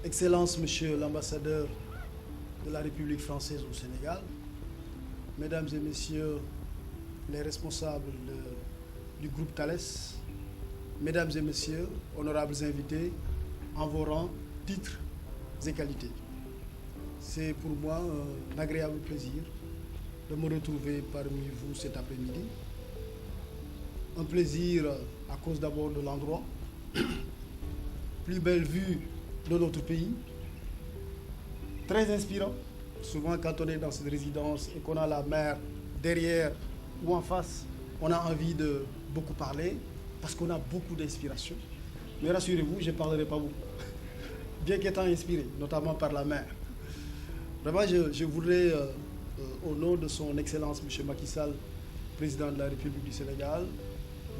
Excellence, Monsieur l'ambassadeur de la République française au Sénégal, Mesdames et Messieurs les responsables du groupe Thales, Mesdames et Messieurs, honorables invités, en vos rangs, titres et qualités. C'est pour moi un agréable plaisir de me retrouver parmi vous cet après-midi. Un plaisir à cause d'abord de l'endroit, plus belle vue de notre pays, très inspirant. Souvent quand on est dans cette résidence et qu'on a la mer derrière ou en face, on a envie de beaucoup parler parce qu'on a beaucoup d'inspiration. Mais rassurez-vous, je ne parlerai pas beaucoup, bien qu'étant inspiré, notamment par la mer. Vraiment, je voudrais, au nom de son Excellence M. Macky Sall, président de la République du Sénégal,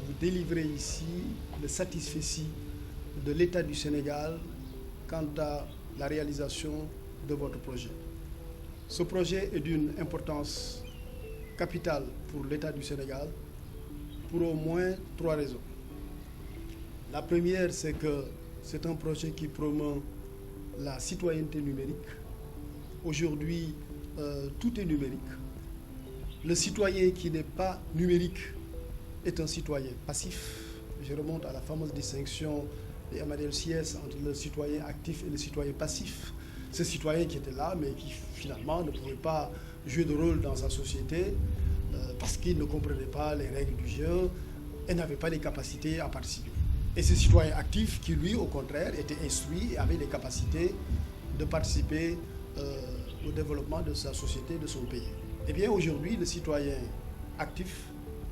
vous délivrer ici le satisfecit de l'État du Sénégal quant à la réalisation de votre projet. Ce projet est d'une importance capitale pour l'État du Sénégal pour au moins 3 raisons. La première, c'est que c'est un projet qui promeut la citoyenneté numérique. Aujourd'hui, tout est numérique. Le citoyen qui n'est pas numérique est un citoyen passif. Je remonte à la fameuse distinction des Emmanuel Siès entre le citoyen actif et le citoyen passif. Ce citoyen qui était là, mais qui finalement ne pouvait pas jouer de rôle dans sa société parce qu'il ne comprenait pas les règles du jeu et n'avait pas les capacités à participer. Et ce citoyen actif qui, lui, au contraire, était instruit et avait les capacités de participer au développement de sa société, de son pays. Eh bien, aujourd'hui, le citoyen actif,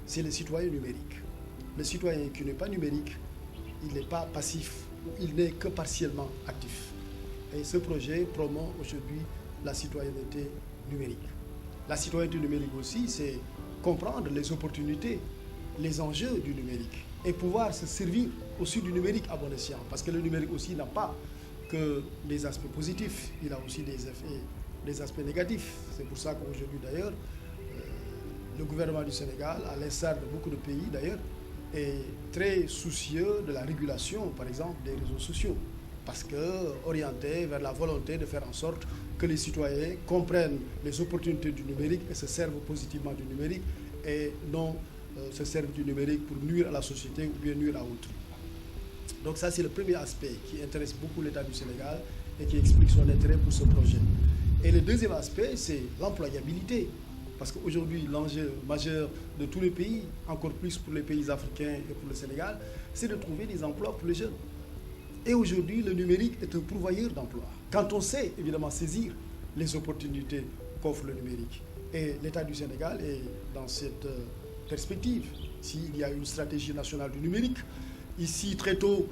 c'est le citoyen numérique. Le citoyen qui n'est pas numérique, il n'est pas passif, il n'est que partiellement actif. Et ce projet promeut aujourd'hui la citoyenneté numérique. La citoyenneté numérique aussi, c'est comprendre les opportunités, les enjeux du numérique et pouvoir se servir aussi du numérique à bon escient. Parce que le numérique aussi n'a pas que des aspects positifs, il a aussi des aspects négatifs. C'est pour ça qu'aujourd'hui d'ailleurs, le gouvernement du Sénégal, à l'instar de beaucoup de pays d'ailleurs, est très soucieux de la régulation, par exemple, des réseaux sociaux. Parce qu'orienté vers la volonté de faire en sorte que les citoyens comprennent les opportunités du numérique et se servent positivement du numérique et non se servent du numérique pour nuire à la société ou bien nuire à autrui. Donc ça, c'est le premier aspect qui intéresse beaucoup l'État du Sénégal et qui explique son intérêt pour ce projet. Et le deuxième aspect, c'est l'employabilité. Parce qu'aujourd'hui, l'enjeu majeur de tous les pays, encore plus pour les pays africains et pour le Sénégal, c'est de trouver des emplois pour les jeunes. Et aujourd'hui, le numérique est un pourvoyeur d'emplois. Quand on sait, évidemment, saisir les opportunités qu'offre le numérique. Et l'État du Sénégal est dans cette perspective. S'il y a une stratégie nationale du numérique, ici, très tôt,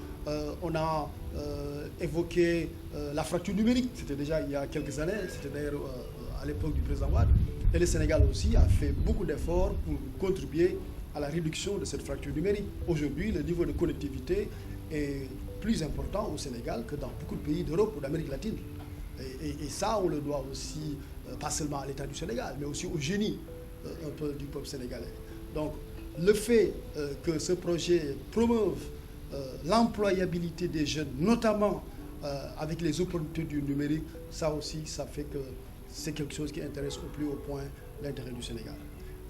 on a évoqué la fracture numérique. C'était déjà il y a quelques années, c'était d'ailleurs à l'époque du président Wade. Et le Sénégal aussi a fait beaucoup d'efforts pour contribuer à la réduction de cette fracture numérique. Aujourd'hui, le niveau de connectivité est plus important au Sénégal que dans beaucoup de pays d'Europe ou d'Amérique latine. Et ça, on le doit aussi, pas seulement à l'État du Sénégal, mais aussi au génie un peu du peuple sénégalais. Donc, le fait que ce projet promeuve l'employabilité des jeunes, notamment avec les opportunités du numérique, ça aussi, ça fait que c'est quelque chose qui intéresse au plus haut point l'intérêt du Sénégal.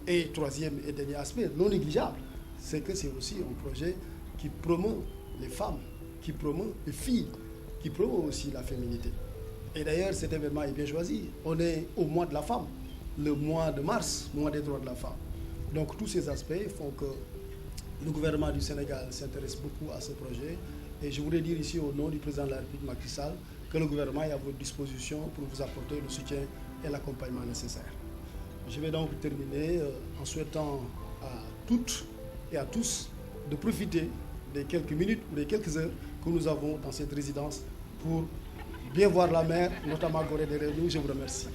Et troisième et dernier aspect, non négligeable, c'est que c'est aussi un projet qui promeut les femmes, qui promeut les filles, qui promeut aussi la féminité. Et d'ailleurs, cet événement est bien choisi. On est au mois de la femme, le mois de mars, mois des droits de la femme. Donc tous ces aspects font que le gouvernement du Sénégal s'intéresse beaucoup à ce projet. Et je voudrais dire ici au nom du président de la République, Macky Sall, que le gouvernement est à votre disposition pour vous apporter le soutien et l'accompagnement nécessaire. Je vais donc terminer en souhaitant à toutes et à tous de profiter des quelques minutes ou des quelques heures que nous avons dans cette résidence pour bien voir la mer, notamment Gorée derrière nous. Je vous remercie.